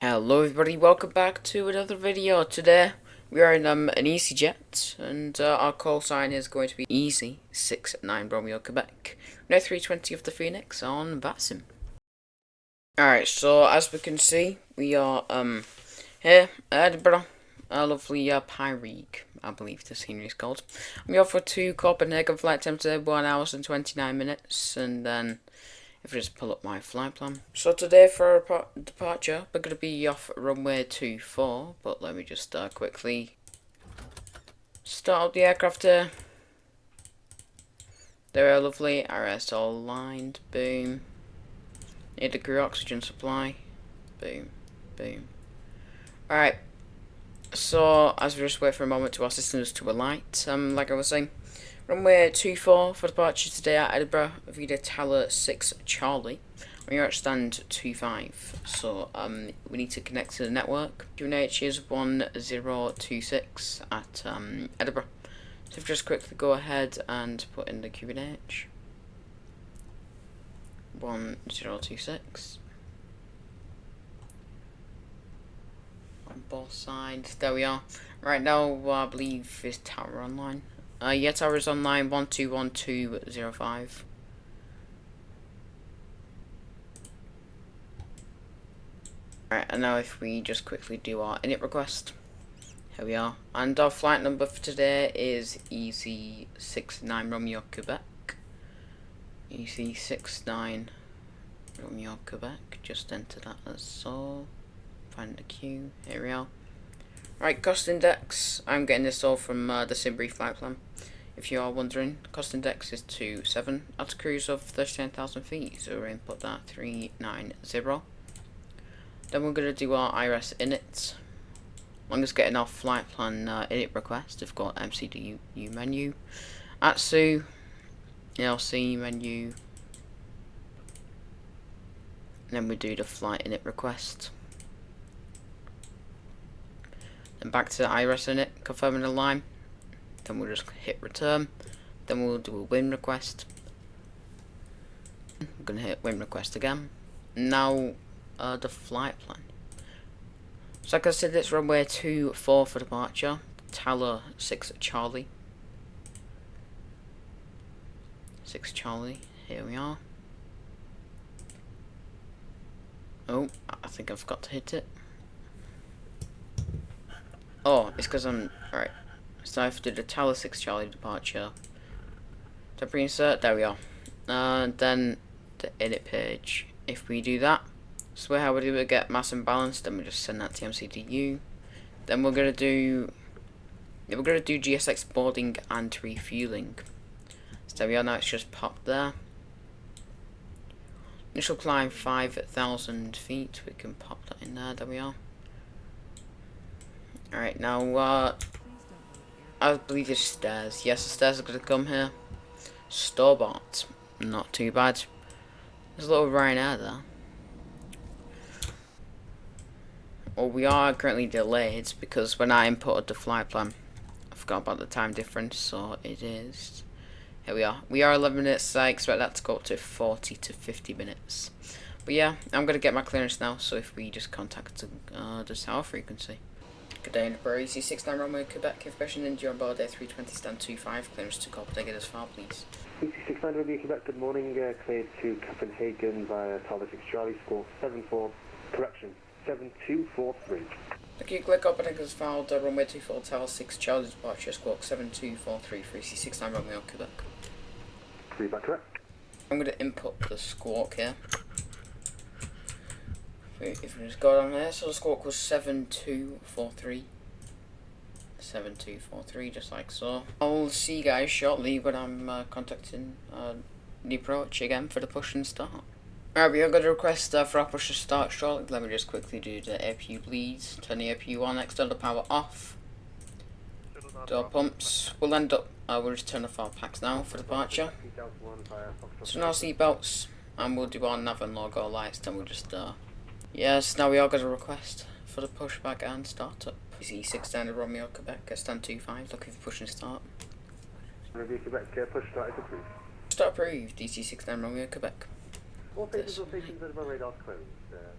Hello everybody, welcome back to another video. Today we are in an Easyjet and our call sign is going to be EGPH-EKCH Romeo Quebec. Now 320 of the Phoenix on Vatsim. Alright, so as we can see, we are here at Edinburgh. A lovely Pyreeg, I believe the scenery is called. We offer to Copenhagen flight time today, 1 hour and 29 minutes, and then if I just pull up my flight plan. So today for our departure, we're going to be off runway 24, but let me just quickly start up the aircraft here. There are lovely, RS all aligned, boom. Need a crew oxygen supply, boom, boom. Alright, so as we just wait for a moment to our systems to alight, like I was saying, runway 24 for departure today at Edinburgh, Vida Tower 6 Charlie. We are at stand 25, so we need to connect to the network. QNH is 1026 at Edinburgh. So if just quickly go ahead and put in the QNH 1026 on both sides. There we are. Right now, I believe is tower online. Yeah, tower is online 121205. Right, and now if we just quickly do our init request, here we are. And our flight number for today is EC69 Romeo Quebec. EC69 Romeo Quebec. Just enter that as so. Find the queue. Here we are. Right, cost index. I'm getting this all from the Simbury flight plan. If you are wondering, cost index is 27. At a cruise of 39,000 feet, so we're input that 390. Then we're going to do our IRS init. Long as getting our flight plan init request, we've got MCDU menu, ATSU, LC menu, and then we do the flight init request. Then back to the IRS init, confirming the line. Then we'll just hit return. Then we'll do a win request. I'm going to hit win request again. Now the flight plan. So like I said, it's runway 24 for departure. Tower 6 Charlie. 6 Charlie. Here we are. Oh, I think I forgot to hit it. Oh, it's because I'm right. So I have to do the Tower 6 Charlie departure. Temporary insert. There we are. Then the edit page. If we do that. So how we do it, get mass and balance, then we just send that to MCDU. Then we're gonna do GSX boarding and refueling. So there we are, now it's just popped there. Initial climb 5,000 feet, we can pop that in there, we are. Alright, now I believe there's stairs. Yes, the stairs are gonna come here. Store-bought, not too bad. There's a little Ryanair there. Well, we are currently delayed because when I inputted the flight plan, I forgot about the time difference, so it is. Here we are. We are 11 minutes. I expect that to go up to 40 to 50 minutes. But yeah, I'm going to get my clearance now, so if we just contact the tower frequency. Good day, Edinburgh, EC69 Romeo Quebec, information into your board A320 stand 25, clearance to Copenhagen as far, please. EC69 Romeo Quebec, good morning, cleared to Copenhagen via Tower 6 Charlie, score 74, correction. 7243. Thank you, click Copenhagen as filed, runway 24, Tower 6, Charlie departure, squawk 7243 for EC69 Romeo Quebec. Feedback correct. I'm going to input the squawk here. If we just go down there, so the squawk was 7243. 7243, just like so. I'll see you guys shortly when I'm contacting the approach again for the push and start. Alright, we are going to request for our push to start shortly. Let me just quickly do the APU bleeds. Turn the APU on, external power off. Door pumps. We'll end up, we'll just turn off our packs now for departure. So now seatbelts, and we'll do our nav and logo lights, then we'll just, yes, now we are going to request for the pushback and startup. EC69 Romeo Quebec, stand 25, looking for push and start. Romeo Quebec, push start is approved. Start approved, EC69 Romeo Quebec. All stations, Edinburgh radars closed.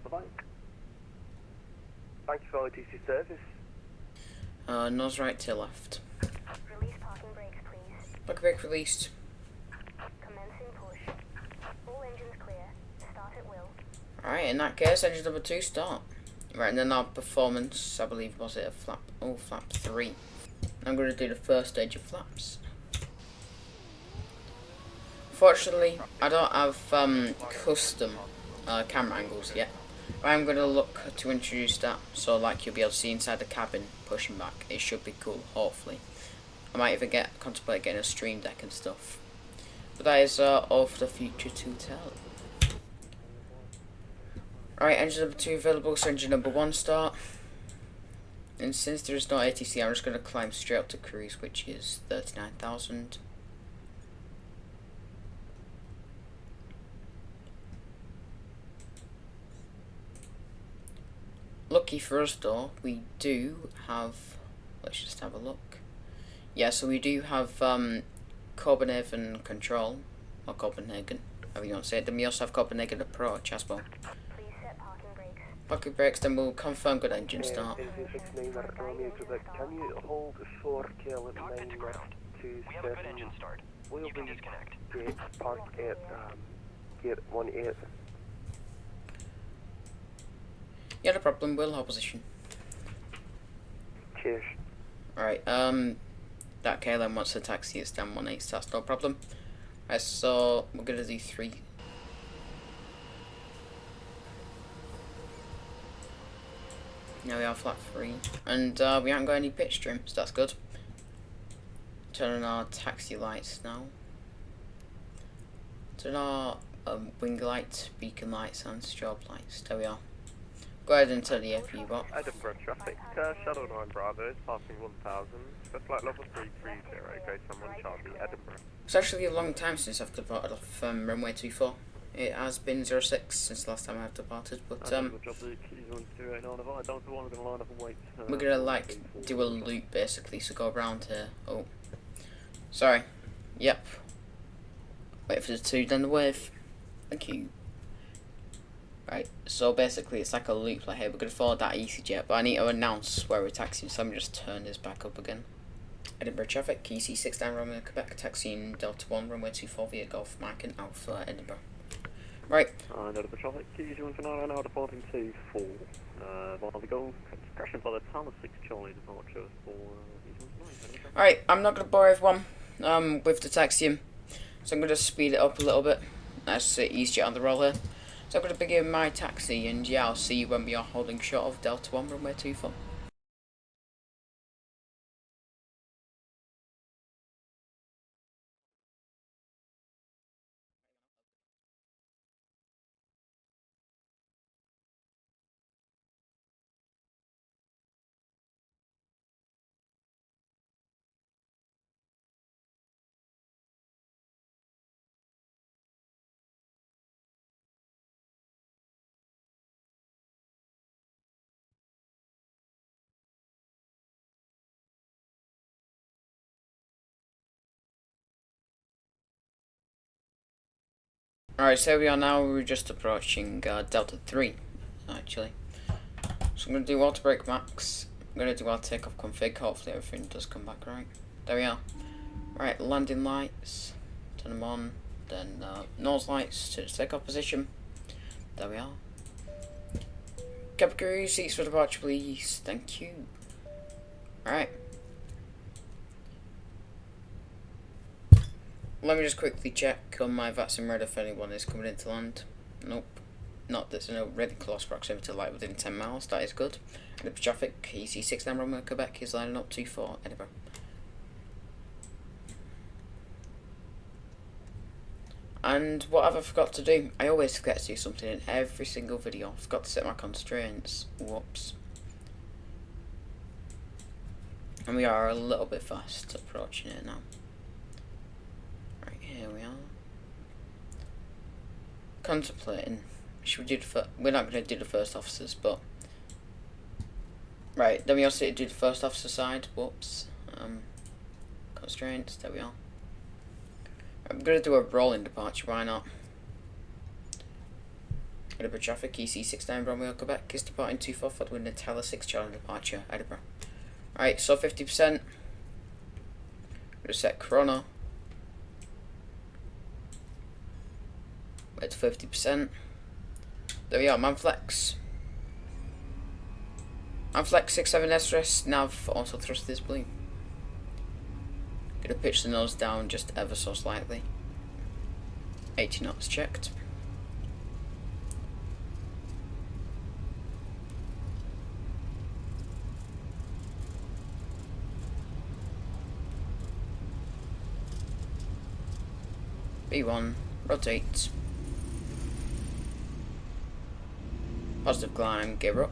Bye-bye. Thank you for OTC service. Nose right to left. Release parking brakes, please. Parking brake released. Commencing push. All engines clear. Start at will. Alright, in that case, engine number 2 start. Right, and then our performance, I believe, was it a flap? Oh, flap 3. I'm going to do the first stage of flaps. Fortunately, I don't have custom camera angles yet. I'm going to look to introduce that, so like you'll be able to see inside the cabin pushing back. It should be cool, hopefully. I might even contemplate getting a stream deck and stuff. But that is all for the future to tell. Alright, engine number 2 available, so engine number 1 start. And since there is no ATC, I'm just going to climb straight up to cruise, which is 39,000. Lucky for us though, we do have, let's just have a look. Yeah, so we do have Copenhagen control, or Copenhagen, however you want to say it. Then we also have Copenhagen approach as well. Please set parking brakes. Parking brakes, then we'll confirm good engine start. Can you hold 4 Cockpit to ground. We have a good engine start. We'll You can be disconnect. parked at gate 18. Yeah, no problem, we'll hold position. Cheers. Alright, that KLM wants to taxi, it's down 18, so that's no problem. Right, so we're gonna do 3. Now we are flat 3, and we haven't got any pitch trim, so that's good. Turn on our taxi lights now. Turn our wing lights, beacon lights, and strobe lights. There we are. Go ahead and turn the APU box. Edinburgh traffic, Shuttle 9 Bravo is passing 1000, for flight level 330, grade 1 Charlie, Edinburgh. It's actually a long time since I've departed off runway 24. It has been 06 since the last time I've departed, but we're gonna like do a loop basically, so go around here. Oh, sorry. Yep. Wait for the 2, then the wave. Thank you. Right, so basically it's like a loop like here. We're gonna follow that EasyJet, but I need to announce where we're taxiing, so let me just turn this back up again. Edinburgh traffic, EC6 down Romeo Quebec, taxiing Delta 1, runway 24 via Golf Mike and Alpha Edinburgh. Right. Edinburgh traffic, EC1 for 9 now departing to 4. While we go, crashing by the Tower 6 Charlie departure for EC1 Alright, I'm not gonna bore everyone with the taxiing, so I'm gonna speed it up a little bit. That's EasyJet on the roll here. So I'm going to begin my taxi, and yeah, I'll see you when we are holding short of Delta 1 runway 24. Alright, so we are now, we're just approaching Delta 3, actually. So I'm going to do auto brake max, I'm going to do our takeoff config, hopefully everything does come back right. There we are. Right, landing lights, turn them on, then nose lights to the takeoff position. There we are. Cabin crew, seats for departure please, thank you. Alright. Let me just quickly check on my Vatsim radar if anyone is coming in to land. Nope. Not there's no really close proximity light within 10 miles, that is good. Edinburgh traffic, EC6 down Romeo Quebec is lining up to 4 Edinburgh. And what have I forgot to do? I always forget to do something in every single video. I forgot to set my constraints. Whoops. And we are a little bit fast approaching it now. Right, here we are. Contemplating. Should we do the we're not going to do the first officers, but... Right, then we also do the first officer side. Whoops. Constraints, there we are. I'm going to do a rolling departure, why not? Edinburgh traffic, EC69 Romeo, Quebec is departing 244 with Nutella 6 Charlie departure, Edinburgh. Alright, so 50%. Gonna set chrono. Wait to 50%. There we are, Manflex. Manflex 67 SRS, nav, auto thrust this balloon. Gonna pitch the nose down just ever so slightly. 80 knots checked. B1, rotate. Positive climb, gear up.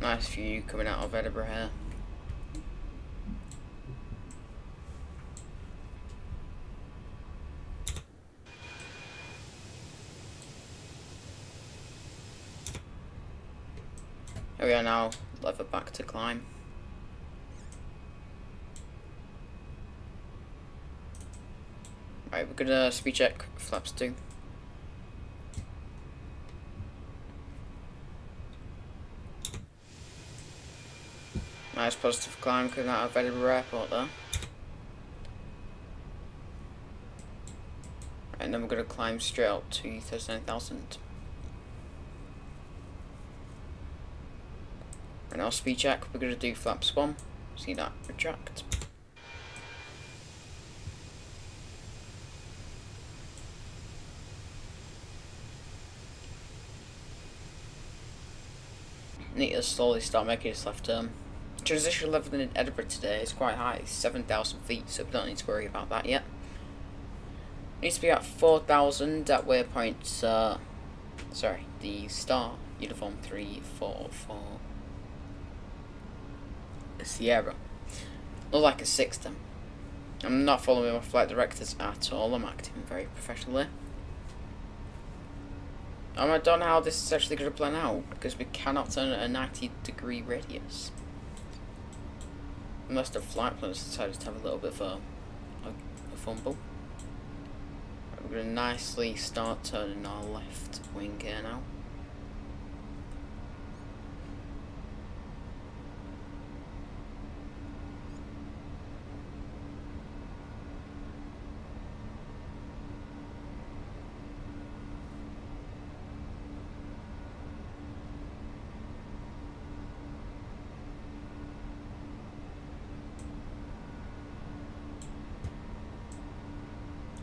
Nice view coming out of Edinburgh here. Here we are now, lever back to climb. Right, we're gonna speed check flaps 2. Nice positive climb coming out of Edinburgh Airport there. Right, and then we're gonna climb straight up to 39,000. Right now, speed check, we're gonna do flaps 1. See that retract. Need to slowly start making this left turn. Transition level in Edinburgh today is quite high, 7,000 feet, so we don't need to worry about that yet. Needs to be at 4,000 at waypoint, sorry, the star, uniform 344. Sierra. Look like a 6 then. I'm not following my flight directors at all, I'm acting very professionally. I don't know how this is actually going to plan out, because we cannot turn a 90-degree radius. Unless the flight planners decided to have a little bit of a fumble. Right, we're going to nicely start turning our left wing here now.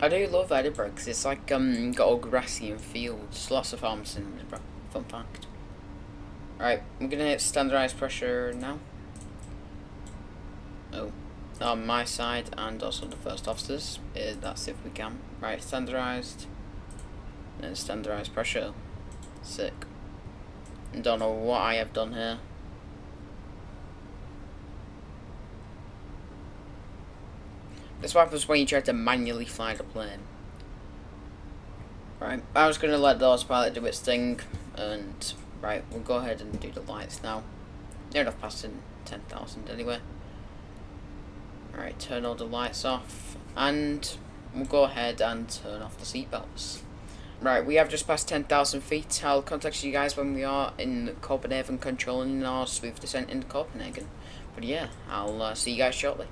I do love Edinburgh because it's like got all grassy and fields, lots of farms in Edinburgh. Fun fact. Right, we're gonna hit standardized pressure now. Oh, on my side and also the first officers. That's if we can. Right, standardized. And standardized pressure. Sick. Don't know what I have done here. This happens when you try to manually fly the plane. Right, I was going to let the autopilot do its thing, and right, we'll go ahead and do the lights now. Near enough passing 10,000 anyway. Alright, turn all the lights off, and we'll go ahead and turn off the seatbelts. Right, we have just passed 10,000 feet. I'll contact you guys when we are in Copenhagen controlling our smooth descent into Copenhagen. But yeah, I'll see you guys shortly.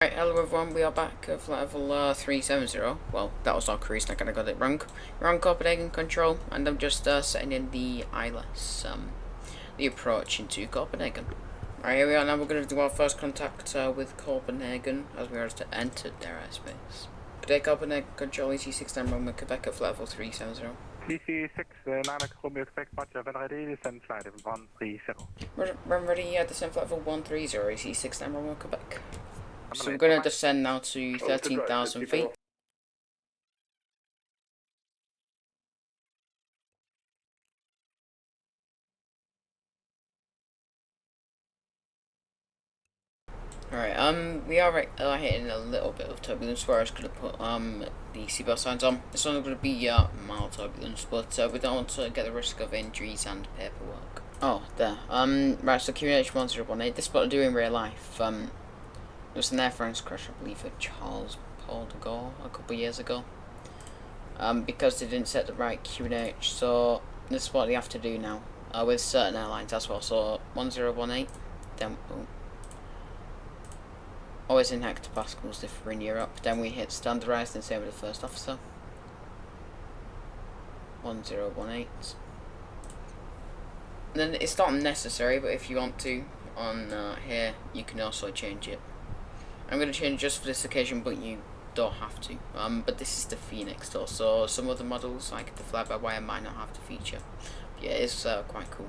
Right, hello everyone, we are back at level 370. Well, that was our cruise, I kinda got it wrong. We're on Copenhagen control, and I'm just setting in the ILS, the approach into Copenhagen. Right, here we are now, we're going to do our first contact with Copenhagen, as we are to enter their airspace. Good day, Copenhagen control, EC69 Romeo Quebec at level 370. EC69 Romeo Quebec, Roger, when ready, descend flight level 130. When ready, descend flight level 130, EC69 Romeo Quebec. So we're going to descend now to 13,000 feet. Alright, we are hitting a little bit of turbulence where I was going to put the seatbelt signs on. It's only going to be mild turbulence, but we don't want to get the risk of injuries and paperwork. Oh, there. Right, so QNH1018, this is what I do in real life. There was an Air France crash, I believe, at Charles Paul de Gaulle a couple of years ago. Because they didn't set the right QNH, so this is what they have to do now. With certain airlines as well, so 1018, then... Oh. Always in hectopascals if we're in Europe. Then we hit standardized and same with the first officer. 1018. Then it's not necessary, but if you want to, on here, you can also change it. I'm going to change just for this occasion, but you don't have to. But this is the Fenix though, so some other models, like the fly-by-wire, might not have the feature. But yeah, it's quite cool.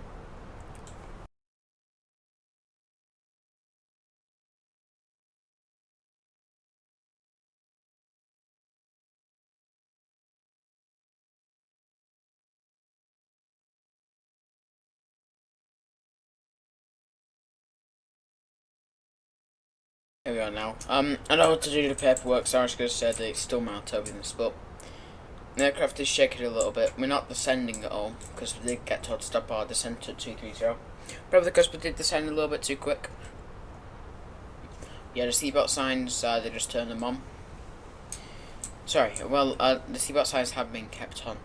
Here we are now. I know what to do to the paperwork, so I was going to say that it's still mild turbulence, but the aircraft is shaking a little bit. We're not descending at all, because we did get told to stop our descent at 230. Probably because we did descend a little bit too quick. Yeah, the seatbelt signs, they just turned them on. Sorry, well, the seatbelt signs have been kept on.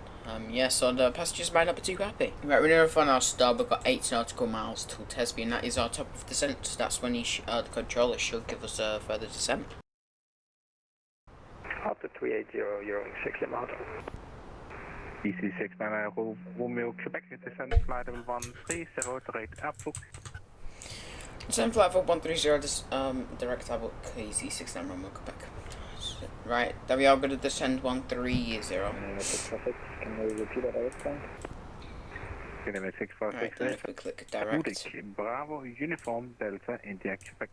Yeah, so the passengers might not be too happy. Right, we're near on our start. We've got 8 nautical miles till Tesby, and that is our top of descent. That's when the controller should give us a further descent. After 380, you're 6 miles. EC69 Romeo Quebec, descend flight level 130, direct airport. Descend flight level 130, this, direct airport, EC69 Romeo Quebec. Right, there we are, going to descend 130. Can we repeat that again? Right, then if we click direct. Bravo, Uniform, Delta, India, Quebec.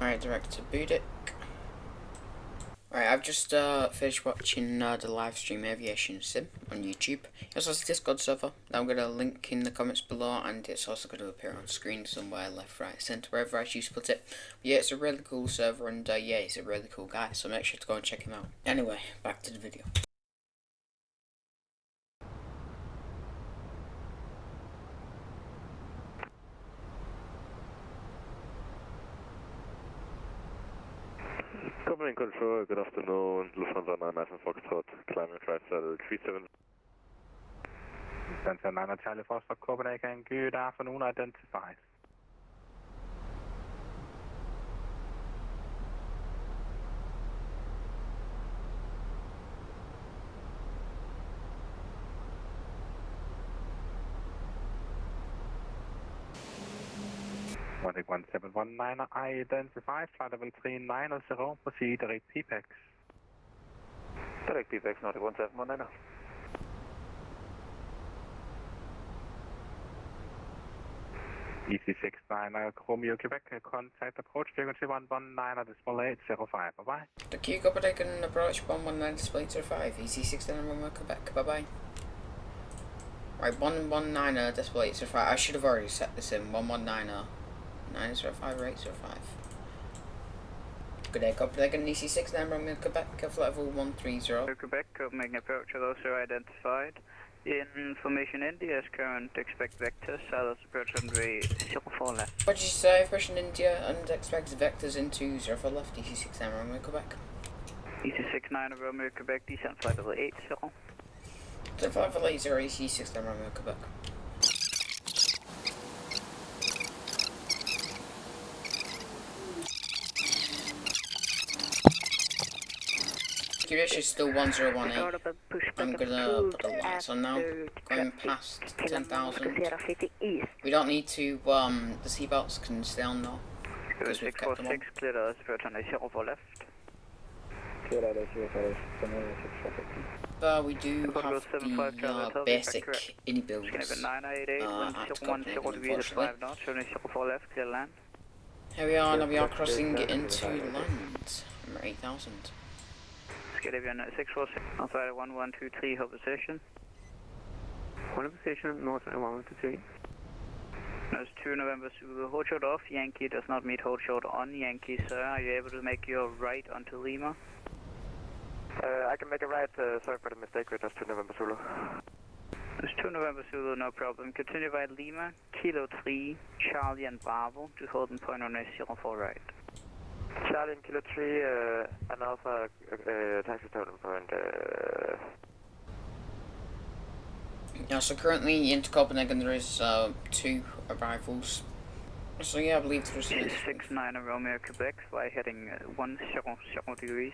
Right, direct to Budik. Right, I've just finished watching the live stream Aviation Sim on YouTube. It also has a Discord server that I'm going to link in the comments below, and it's also going to appear on screen somewhere, left, right, centre, wherever I choose to put it. But yeah, it's a really cool server, and yeah, he's a really cool guy, so make sure to go and check him out. Anyway, back to the video. Copenhagen Control, good afternoon. Lufthansa 99 Foxtrot, climbing flight level 37. Lufthansa 9 Charlie Foster, Copenhagen, good afternoon, identified. Nordic 1719, identified, flight level 390, proceed direct PPEX. Direct PPX, Nordic 1719. EC69 Romeo Quebec, contact approach frequency 119, display 805, bye-bye. The Q Copenhagen approach 119 display 05, EC69 Romeo Quebec, bye-bye. Right, 119 display 805, I should have already set this in, 119 905 or 805. Good day, Copenhagen, EC69 Romeo Quebec, flight level 130. Quebec, Copenhagen approach, are also identified. Information India is current, expect vectors, South approach runway 04 left. What did you say? Pushing India and expects vectors into 04 left, DC69 Romeo Quebec. EC69 Romeo Quebec, descent flight level 80. 05 for laser, AC69 Romeo Quebec. QH is still 1018. I'm gonna put the lights on now. Going past 10,000. We don't need to, the seatbelts can stay on now. Because we've kept them on. 646, clear us, approach runway 04 left. We do have the basic INI builds at Copenhagen, unfortunately. Here we are, now we are crossing into land. Number 8,000. Scandinavian 646, Alpha 1123, hold position. One position, North 1123. There's 2 November Zulu, hold short off, Yankee does not meet hold short on Yankee, sir. Are you able to make your right onto Lima? I can make a right, sorry for the mistake, with us 2 November Zulu. There's 2 November Zulu, no problem. Continue via Lima, Kilo 3, Charlie and Bravo, to hold in point on 04 right. Charlie and Kilo 3, and Alpha, taxi totem point, Yeah, so currently into Copenhagen there is 2 arrivals. So yeah, I believe there's 69 Romeo Quebec, fly heading 100 degrees.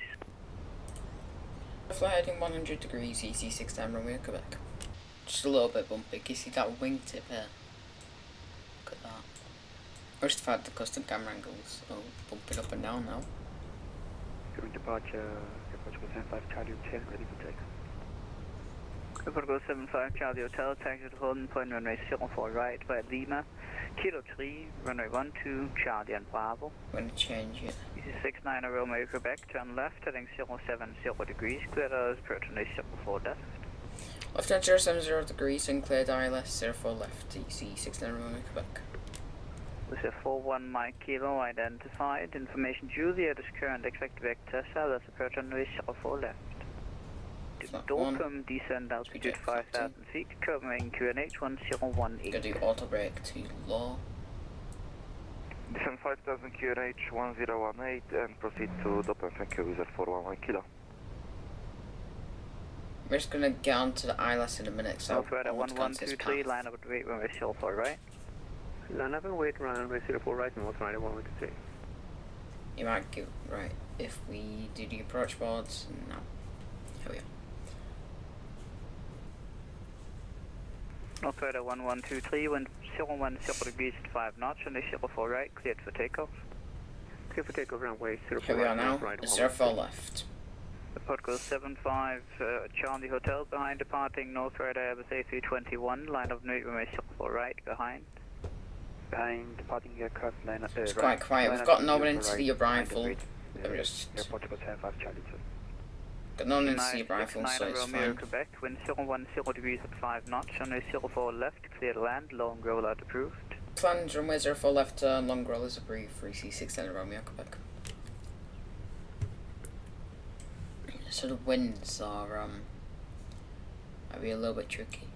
Fly heading 100 degrees, EC69 Romeo Quebec. Just a little bit bumpy. Can you see that wingtip there? Look at that. I just had the custom camera angles, so bumping up and down now. During departure, approach 75 Charlie Hotel, ready for takeoff. Approach 75 Charlie Hotel, taxi to hold in point runway 04 right via Lima, Kilo 3, runway 12, Charlie and Bravo. I'm going to change it. EC69 Romeo Quebec, turn left, heading 070 degrees, clear us, approach runway 04 left. Left turn 070 degrees and cleared ILS 04 left, EC69 Romeo Quebec. This is 41 Mike Kilo identified. Information Juliet is current, expect vector, South approach runway 04 left. Dorpum, descend altitude 5,000 feet, Copenhagen QNH 1018. Gonna do auto brake to low. Descend 5,000 QNH 1018 and proceed to Dorpum, thank you, with 411 Kilo. We're just gonna get onto the ILS in a minute, so Alpha 1123, line up at wait runway 04 right. Line up and wait, runway 04 right, North right 1123. You might get right if we do the approach boards. No. Here we are. Alpha 1123, wind 010 degrees at 5 knots, runway 04 right, cleared for takeoff. Clear for takeoff, runway 04 Here we are right, now. right 04 left. The pod goes 75 Charlie Hotel behind, departing North Right Airbus A321, line of runway 04 right behind. Behind departing aircraft line up. It's quite quiet. We've got no one into the arrival. Let me just. Portugal 75 Charlie 2. Got no one into the arrival, so it's Romeo fine. Quebec, wind 010 degrees at 5 knots, runway 04 left, clear to land, long rollout approved. Land runway 04 left, long roll is approved for EC69 Romeo Quebec. So the winds are might be a little bit tricky.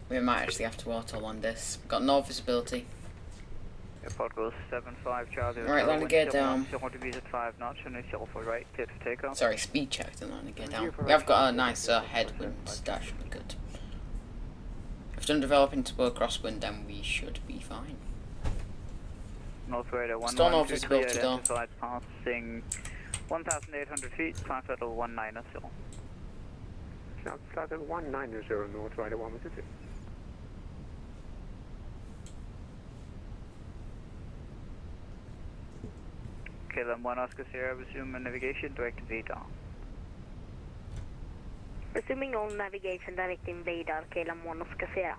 We might actually have to auto on this. Got no visibility. Airport goes 75 Charlie Hotel. Alright, land gear down. 0 degrees at 5 knots, runway 04 right, cleared for takeoff. Sorry, speed check and land gear down. We have got a nice headwind, that should be good. If it doesn't develop into a crosswind, then we should be fine. North Radar Still no 1123 visibility though. identified passing 1,800 feet, climb level 190. Now flight at 190 North Rider 122. KLM 1 Oscar Sierra, resume navigation, direct to VDAR. Resuming all navigation directing radar, KLM 1 Oscar Sierra.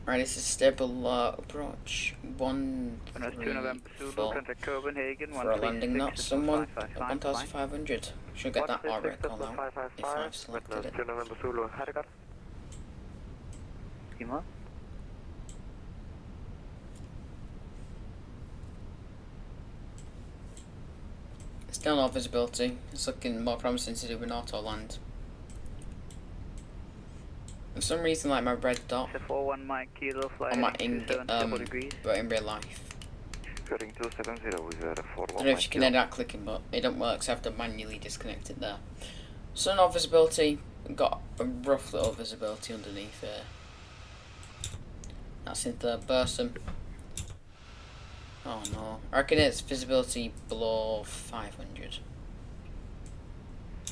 Right, this is stable approach. 1, 3, 2 November Zulu, 4 contact Copenhagen, for a landing knot. 136, Someone 555. 1,500. Should get that R rate call now if I've selected it. 2 November Zulu, Harrigan. Lima. Still no visibility. It's looking more promising to do with auto land. For some reason, like my red dot It's a 41 Mike Kilo, fly on my heading 270 degrees. but in real life. Heading 270 with a 41 I don't know if you can edit that clicking, but it don't work, so I have to manually disconnect it there. So no visibility. We've got a rough little visibility underneath here. That's in Vatsim. Oh no. I reckon it's visibility below 500.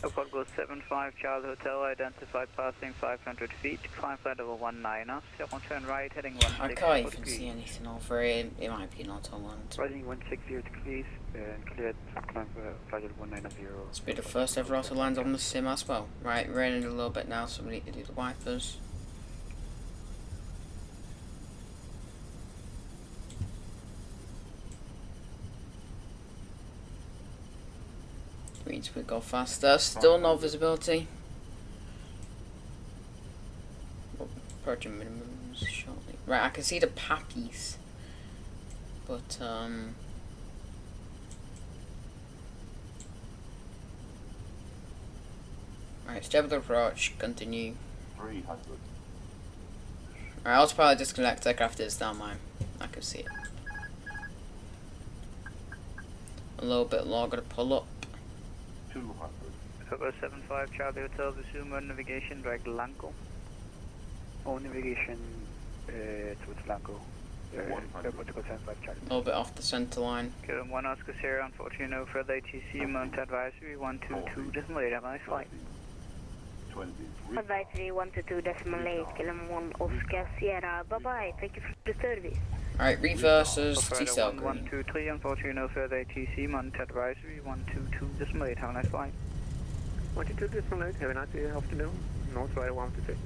Airport goes 75 Charlie Hotel, identified passing 500 feet, climb flight over 19 knots, turn right, heading 16 I can't even see anything over it. It might be an auto land. Rising 160 degrees and cleared climb flight at 190. It's been the first ever auto land on the sim as well. Right, raining a little bit now, so we need to do the wipers. Means we go faster. Still no visibility. Approaching minimums shortly. Right, I can see the pappies, but right, stable approach. Continue. 300. Alright, autopilot disconnect. Aircraft is down mine. I can see it. A little bit low. Gotta pull up. 200. Cover 75 Charlie Hotel, resume on navigation, direct Lanco. On navigation towards Lanco. Airport to go 75 Charlie. A little bit off the centre line. Kilo 1 Oscar Sierra, unfortunately no further ATC, mount advisory 122.8, nice flight. 23. Advisory 122.8, Kilo 1 Oscar Sierra. Bye bye. Thank you for the service. Alright, reverses. Further T-cell green. 123, unfortunately no further ATC, mount advisory 122.8, have a nice flight. 122.8, have a nice afternoon. North Rider 123.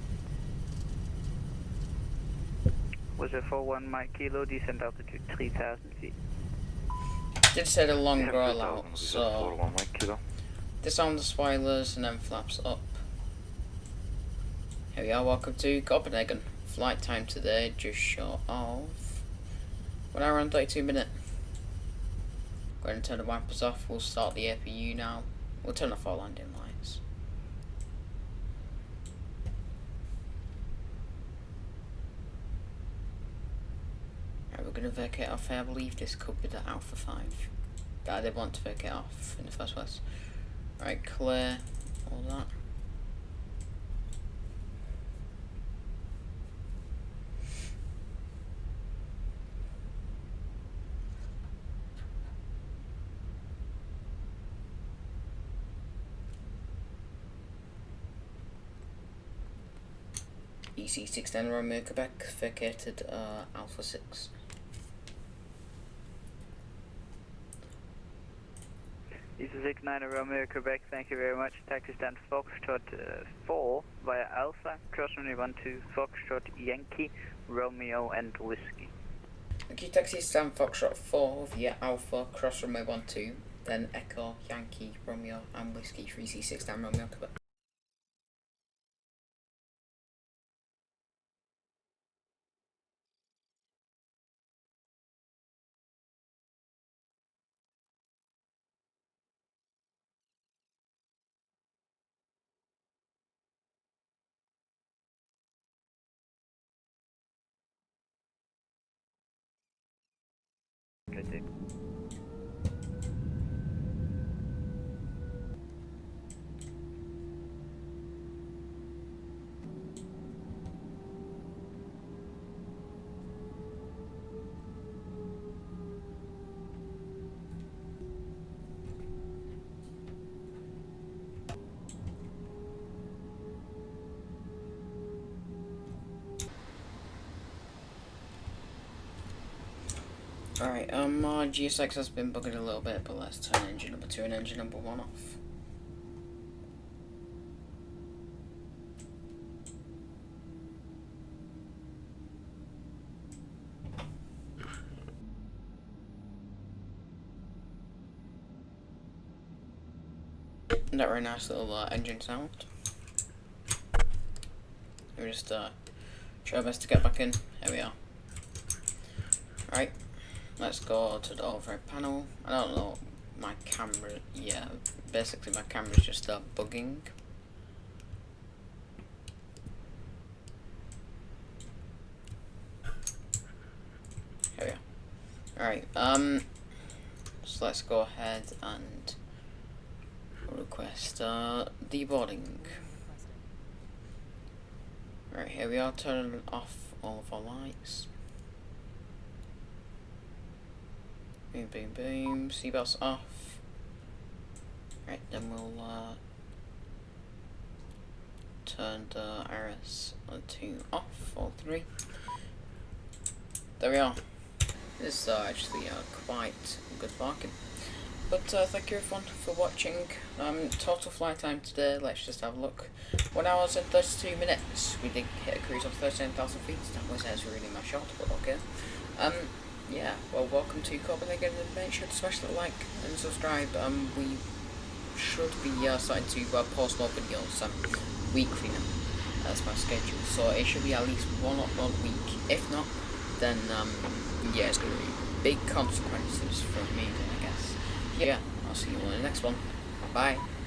Was a 41 Mike Kilo, descent altitude 3,000 feet. Did say the long roll out, so 41 Mike Kilo. disarm the spoilers and then flaps up. Here we are, welcome to Copenhagen. Flight time today just short of 1 hour and 32 minutes. Go ahead and turn the wipers off, we'll start the APU now. We'll turn off our landing lights. Right, we're going to vacate off here. I believe this could be the Alpha 5 that I did want to vacate off in the first place. Right, clear all that. EC610 Romeo Quebec, vacated Alpha 6. EC69 Romeo Quebec, thank you very much. Taxi stand Foxtrot 4 via Alpha, cross runway 12 Foxtrot Yankee, Romeo and Whiskey. Thank you, taxi stand Foxtrot 4 via Alpha, cross runway 12, then Echo, Yankee, Romeo and Whiskey for EC610 Romeo Quebec. Alright, our GSX has been bugging a little bit, but let's turn engine number 2 and engine number 1 off. That very nice little engine sound. Let me just try our best to get back in. Here we are. Right. Let's go to the overhead panel. I don't know my camera, yeah, basically my camera's just bugging. Here we are. Alright, so let's go ahead and request deboarding. Right, here we are, turning off all of our lights. Boom, boom, boom, seatbelts off. Right, then we'll turn the RS to off, all three. There we are. This is actually quite good parking. But thank you everyone for watching. Total flight time today, let's just have a look. 1 hour and 32 minutes. We did hit a cruise of 13,000 feet. That was really my shot, but okay. Yeah, well, welcome to Copenhagen, and make sure to smash that like and subscribe. We should be starting to post more videos weekly now. That's my schedule, so it should be at least one upload a week. If not, then yeah, it's going to be big consequences from me, I guess. Yeah, I'll see you on the next one. Bye.